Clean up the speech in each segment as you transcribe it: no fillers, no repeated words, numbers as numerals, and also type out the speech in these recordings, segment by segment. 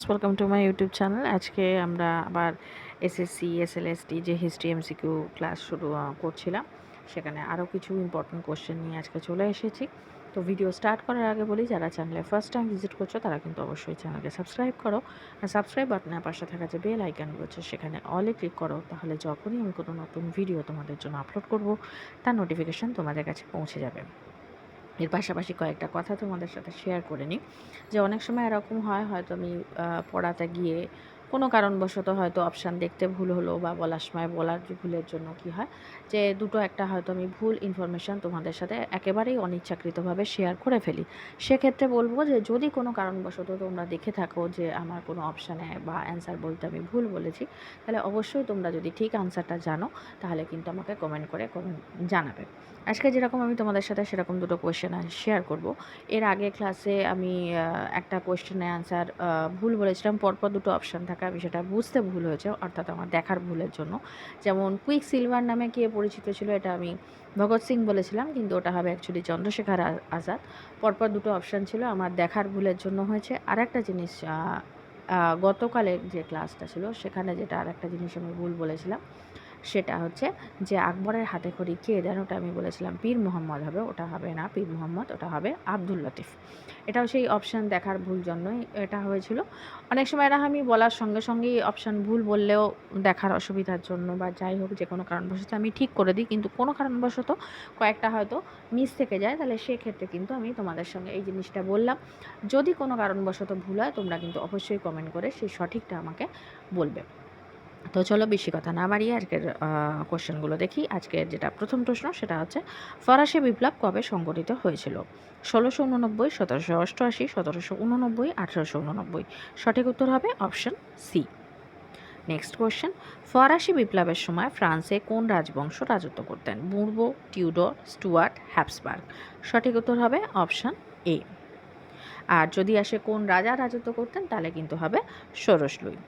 Welcome to my YouTube channel. আজকে আমরা আবার এসএসসি এসএলএসটি যে হিস্ট্রি এমসিকিউ ক্লাস শুরু করছিলাম, সেখানে আরও কিছু ইম্পর্টেন্ট কোশ্চেন নিয়ে আজকে চলে এসেছি। তো ভিডিও স্টার্ট করার আগে বলি, যারা চ্যানেলে ফার্স্ট টাইম ভিজিট করছো তারা কিন্তু অবশ্যই চ্যানেলকে সাবস্ক্রাইব করো, আর সাবস্ক্রাইব বাটনের পাশে থাকা যে বেল আইকন রয়েছে সেখানে অলে ক্লিক করো, তাহলে যখনই আমি কোনো নতুন ভিডিও তোমাদের জন্য আপলোড করব তার নোটিফিকেশান তোমাদের কাছে পৌঁছে যাবে। এর পাশাপাশি কয়েকটা কথা তোমাদের সাথে শেয়ার করে নিই, যে অনেক সময় এরকম হয়, হয়তো আমি পড়াতে গিয়ে কোনো কারণবশত হয়তো অপশান দেখতে ভুল হলো, বা বলার সময় বলার ভুলের জন্য কি হয় যে দুটো একটা হয়তো আমি ভুল ইনফরমেশান তোমাদের সাথে একেবারেই অনিচ্ছাকৃতভাবে শেয়ার করে ফেলি। সেক্ষেত্রে বলবো যে যদি কোনো কারণবশত তোমরা দেখে থাকো যে আমার কোনো অপশানে বা অ্যান্সার বলতে আমি ভুল বলেছি, তাহলে অবশ্যই তোমরা যদি ঠিক আনসারটা জানো তাহলে কিন্তু আমাকে কমেন্ট করে জানাবে। আজকে যেরকম আমি তোমাদের সাথে সেরকম দুটো কোয়েশ্চেন শেয়ার করব। এর আগে ক্লাসে আমি একটা কোয়েশ্চেনের অ্যান্সার ভুল বলেছিলাম, পরপর দুটো অপশান থাকা, আমি সেটা বুঝতে ভুল হয়েছে, অর্থাৎ আমার দেখার ভুলের জন্য। যেমন কুইক সিলভার নামে কে পরিচিত ছিল, এটা আমি ভগৎ সিং বলেছিলাম, কিন্তু ওটা হবে অ্যাকচুয়ালি চন্দ্রশেখর আজাদ। পরপর দুটো অপশান ছিল, আমার দেখার ভুলের জন্য হয়েছে। আর একটা জিনিস, গতকালের যে ক্লাসটা ছিল সেখানে যেটা আর একটা জিনিস আমি ভুল বলেছিলাম, সেটা হচ্ছে যে আকবরের হাতে খড়ি কে দেন, ওটা আমি বলেছিলাম পীর মোহাম্মদ হবে, ওটা হবে না পীর মোহাম্মদ, ওটা হবে আব্দুল লতিফ। এটাও সেই অপশান দেখার ভুল জন্যই এটা হয়েছিল। অনেক সময় এটা আমি বলার সঙ্গে সঙ্গেই অপশান ভুল বললেও দেখার অসুবিধার জন্য বা যাই হোক যে কোনো কারণবশত আমি ঠিক করে দিই, কিন্তু কোনো কারণবশত কয়েকটা হয়তো মিস থেকে যায়, তাহলে সেক্ষেত্রে কিন্তু আমি তোমাদের সঙ্গে এই জিনিসটা বললাম। যদি কোনো কারণবশত ভুল হয় তোমরা কিন্তু অবশ্যই কমেন্ট করে সেই সঠিকটা আমাকে বলবে। তো চলো বেশি কথা না বাড়িয়ে আজকের কোশ্চেনগুলো দেখি। আজকের যেটা প্রথম প্রশ্ন সেটা হচ্ছে, ফরাসি বিপ্লব কবে সংগঠিত হয়েছিল? ১৬৮৯, ১৭৮৮, ১৭৮৯, ১৮৮৯। সঠিক উত্তর হবে অপশন সি। নেক্সট কোয়েশ্চেন, ফরাসি বিপ্লবের সময় ফ্রান্সে কোন রাজবংশ রাজত্ব করতেন? বুর্বো, টিউডর, স্টুয়ার্ট, হ্যাপসবার্গ। সঠিক উত্তর হবে অপশন এ। আর যদি আসে কোন রাজা রাজত্ব করতেন, তাহলে কিন্তু হবে ষোড়শ লুই।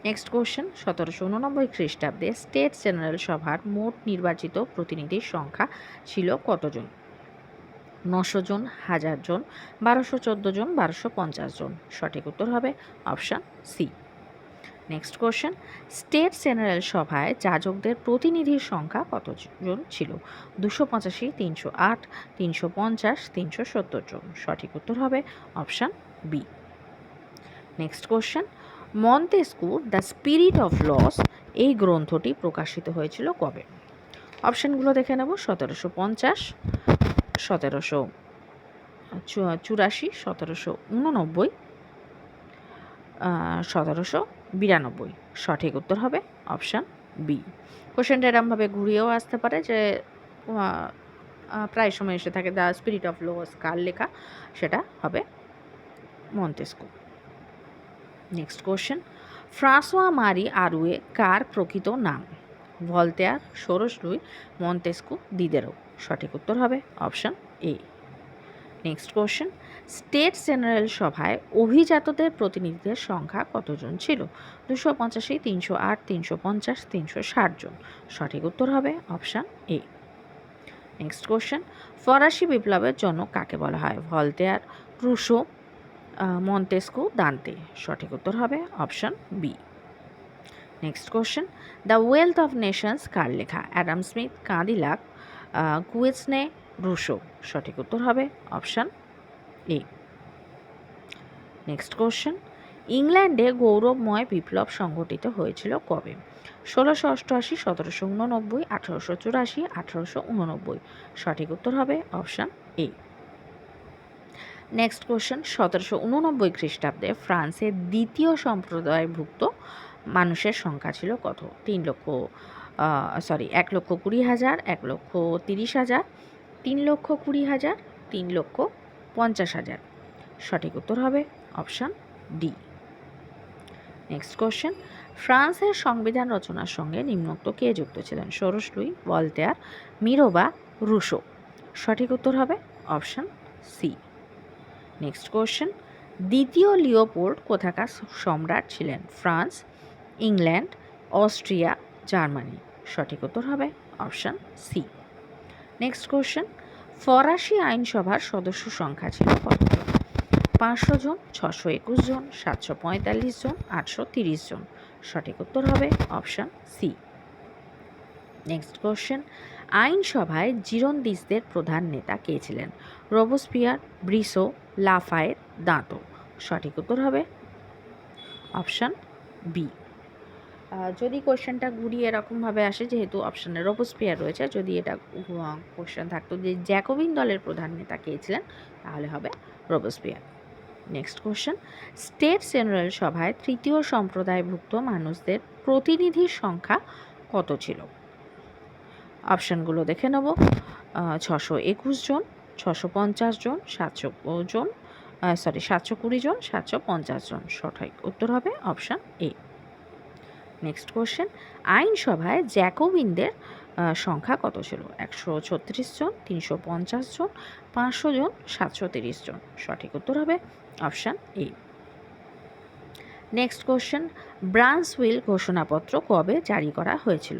নেক্সট কোশ্চেন, ১৭৮৯ খ্রিস্টাব্দে স্টেট জেনারেল সভার মোট নির্বাচিত প্রতিনিধির সংখ্যা ছিল কতজন? ৯০০ জন, ১০০০ জন, ১২১৪ জন, ১২৫০ জন। সঠিক উত্তর হবে option C. Next question, state general সভায় যাজকদের প্রতিনিধির সংখ্যা কতজন ছিল? ২৮৫, ৩০৮, ৩৫০, ৩৭০ জন। সঠিক উত্তর হবে option B. Next question, Montesquieu the spirit of laws এই গ্রন্থটি প্রকাশিত হয়েছিল কবে? অপশানগুলো দেখে নেব। ১৭৫০, ১৭৮৪, ১৭৮৯, ১৭৯২। সঠিক উত্তর হবে অপশান বি। কোশ্চেনটা এরমভাবে ঘুরিয়েও আসতে পারে যে প্রায় সময় এসে থাকে দ্য স্পিরিট অফ লস কার লেখা, সেটা হবে মন্তেস্কু। নেক্সট কোশ্চেন, ফ্রাঁসোয়া মারি আরুয়ে কার প্রকৃত নাম? ভলতেয়ার, ষোড়শ লুই, মন্তেস্কু, দিদেরো। সঠিক উত্তর হবে option A. Next question, state general সভায় অভিজাতদের প্রতিনিধিদের সংখ্যা কতজন ছিল? ২৮৫, ৩০৮, ৩৫০, ৩৬০ জন। সঠিক উত্তর হবে অপশান এ। নেক্সট কোশ্চেন, ফরাসি বিপ্লবের জনক কাকে বলা হয়? Voltaire, Rousseau, Montesquieu, Dante. সঠিক উত্তর হবে option B. Next question, the wealth of nations কার লেখা? Adam Smith, Condillac, Quesnay, Rousseau. সঠিক উত্তর হবে অপশান এ। নেক্সট কোশ্চেন, ইংল্যান্ডে গৌরবময় বিপ্লব সংঘটিত হয়েছিল কবে? ১৬৮৮, ১৭৮৯, ১৮৮৪, ১৮৮৯। সঠিক উত্তর হবে অপশান এ। নেক্সট কোশ্চেন, ১৭৮৯ খ্রিস্টাব্দে ফ্রান্সের দ্বিতীয় সম্প্রদায়ভুক্ত মানুষের সংখ্যা ছিল কত? ১,২০,০০০, ১,৩০,০০০, ৩,২০,০০০, ৩,৫০,০০০। সঠিক উত্তর হবে অপশান ডি। নেক্সট কোশ্চেন, ফ্রান্সের সংবিধান রচনার সঙ্গে নিম্নোক্ত কে যুক্ত ছিলেন? ষোড়শ লুই, ভলতেয়ার, মিরোবা, রুশো। সঠিক উত্তর হবে অপশান সি। নেক্সট কোশ্চেন, দ্বিতীয় লিওপোল্ড কোথাকার সম্রাট ছিলেন? France, England, Austria, Germany. সঠিক উত্তর হবে অপশান সি। নেক্সট কোশ্চেন, ফরাসি আইনসভার সদস্য সংখ্যা ছিল কতজন? 500 জন, 621 জন, 745 জন, 830 জন। সঠিক উত্তর হবে অপশান সি। নেক্সট কোশ্চেন, আইনসভায় জিরোন্দিসদের প্রধান নেতা কে ছিলেন? রোবোস্পিয়ার, ব্রিসো, লাফায়েত, দাঁতো। সঠিক উত্তর হবে অপশান বি। যদি কোয়েশ্চেনটা ঘুরিয়ে এরকমভাবে আসে, যেহেতু অপশানে রোবোস্পিয়ার রয়েছে, যদি এটা কোয়েশ্চেন থাকতো যে জ্যাকোবিন দলের প্রধান নেতা কে ছিলেন, তাহলে হবে Robespierre. Next question, state general সভায় তৃতীয় সম্প্রদায়ভুক্ত মানুষদের প্রতিনিধির সংখ্যা কত ছিল? অপশানগুলো দেখে নেব। 621 জন, 650 জন, 700 জন, 720 জন, 750 জন। সঠিক উত্তর হবে অপশান এ। নেক্সট কোয়েশ্চেন, আইনসভায় জ্যাকোবিনদের সংখ্যা কত ছিল? 136 জন, 350 জন, 500 জন, 730 জন। সঠিক উত্তর হবে অপশান এ। নেক্সট কোয়েশ্চেন, ব্রান্সউইল ঘোষণাপত্র কবে জারি করা হয়েছিল?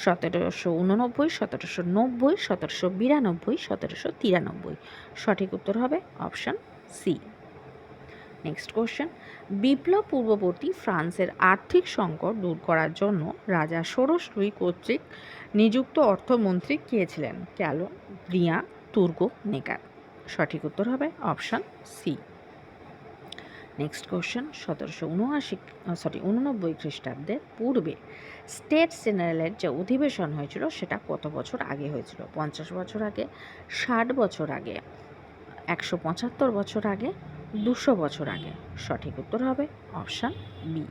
1789, 1790, 1792, 1793। সঠিক উত্তর হবে অপশান সি। নেক্সট কোয়েশ্চেন, বিপ্লব পূর্ববর্তী ফ্রান্সের আর্থিক সংকট দূর করার জন্য রাজা ষোড়শ লুই কর্তৃক নিযুক্ত অর্থমন্ত্রী কে ছিলেন? ক্যালো, ব্রিয়াঁ, তুর্গো, নেকার। সঠিক উত্তর হবে অপশান সি। নেক্সট কোয়েশ্চেন, 1789 খ্রিস্টাব্দের পূর্বে স্টেট জেনারেলের যে অধিবেশন হয়েছিল সেটা কত বছর আগে হয়েছিল? 50 বছর আগে, 60 বছর আগে, 175 বছর আগে, 200 বছর আগে। সঠিক উত্তর হবে অপশান বি।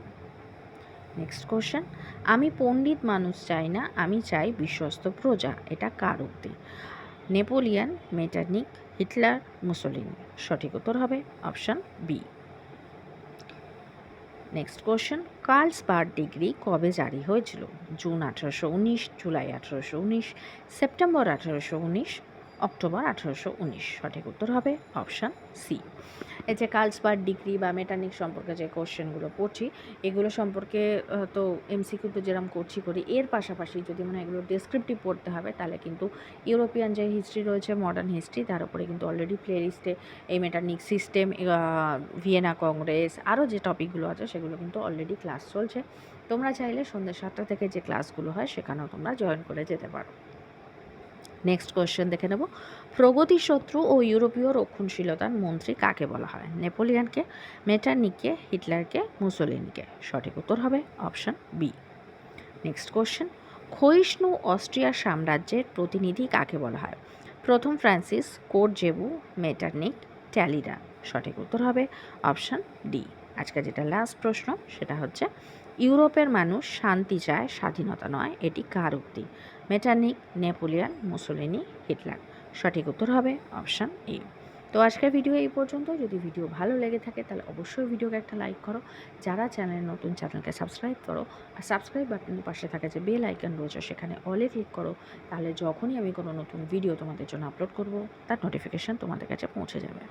নেক্সট কোয়েশ্চেন, আমি পণ্ডিত মানুষ চাই না, আমি চাই বিশ্বস্ত প্রজা। এটা কার উক্তি? Napoleon, Metternich, Hitler, Mussolini. সঠিক উত্তর হবে option B. Next question, Carlsbad decree কবে জারি হয়েছিল? June 1819, July 1819, September 1819, October 1819। সঠিক উত্তর হবে অপশান সি। এই যে কার্লসবার্গ ডিগ্রি বা মেটারনিক সম্পর্কে যে কোশ্চেনগুলো পড়ছি, এগুলো সম্পর্কে তো এমসিকিউ তো যেরকম করি, এর পাশাপাশি যদি মনে হয় এগুলো ডেসক্রিপটিভ পড়তে হবে, তাহলে কিন্তু ইউরোপিয়ান যে হিস্ট্রি রয়েছে, মডার্ন হিস্ট্রি, তার উপরে কিন্তু অলরেডি প্লে লিস্টে এই মেটারনিক সিস্টেম, ভিয়েনা কংগ্রেস, আরও যে টপিকগুলো আছে সেগুলো কিন্তু অলরেডি ক্লাস চলছে। তোমরা চাইলে সন্ধ্যে 7টা থেকে যে ক্লাসগুলো হয় সেখানেও তোমরা জয়েন করে যেতে পারো। নেক্সট কোয়েশ্চেন দেখে নেব, প্রগতিশত্রু ও ইউরোপীয় রক্ষণশীলতার মন্ত্রী কাকে বলা হয়? নেপোলিয়ানকে, মেটারনিককে, হিটলারকে, মুসোলিনিকে। সঠিক উত্তর হবে অপশান বি। নেক্সট কোয়েশ্চেন, ক্ষয়িষ্ণু অস্ট্রিয়ার সাম্রাজ্যের প্রতিনিধি কাকে বলা হয়? প্রথম ফ্রান্সিস, কোরজেবু, মেটারনিক, ট্যালিডা। সঠিক উত্তর হবে অপশান ডি। আজকে যেটা লাস্ট প্রশ্ন সেটা হচ্ছে, ইউরোপের মানুষ শান্তি চায়, স্বাধীনতা নয়, এটি কার উক্তি? Metternich, Napoleon, Mussolini, Hitler. সঠিক উত্তর হবে অপশান এ। তো আজকের ভিডিও এই পর্যন্ত। যদি ভিডিও ভালো লেগে থাকে তাহলে অবশ্যই ভিডিওকে একটা লাইক করো। যারা চ্যানেল নতুন, চ্যানেলকে সাবস্ক্রাইব করো। আর সাবস্ক্রাইব বাটনের পাশে থাকে যে বেল আইকন রয়েছে, সেখানে অলে ক্লিক করো। তাহলে যখনই আমি কোনো নতুন ভিডিও তোমাদের জন্য আপলোড করব, তার নোটিফিকেশান তোমাদের কাছে পৌঁছে যাবে।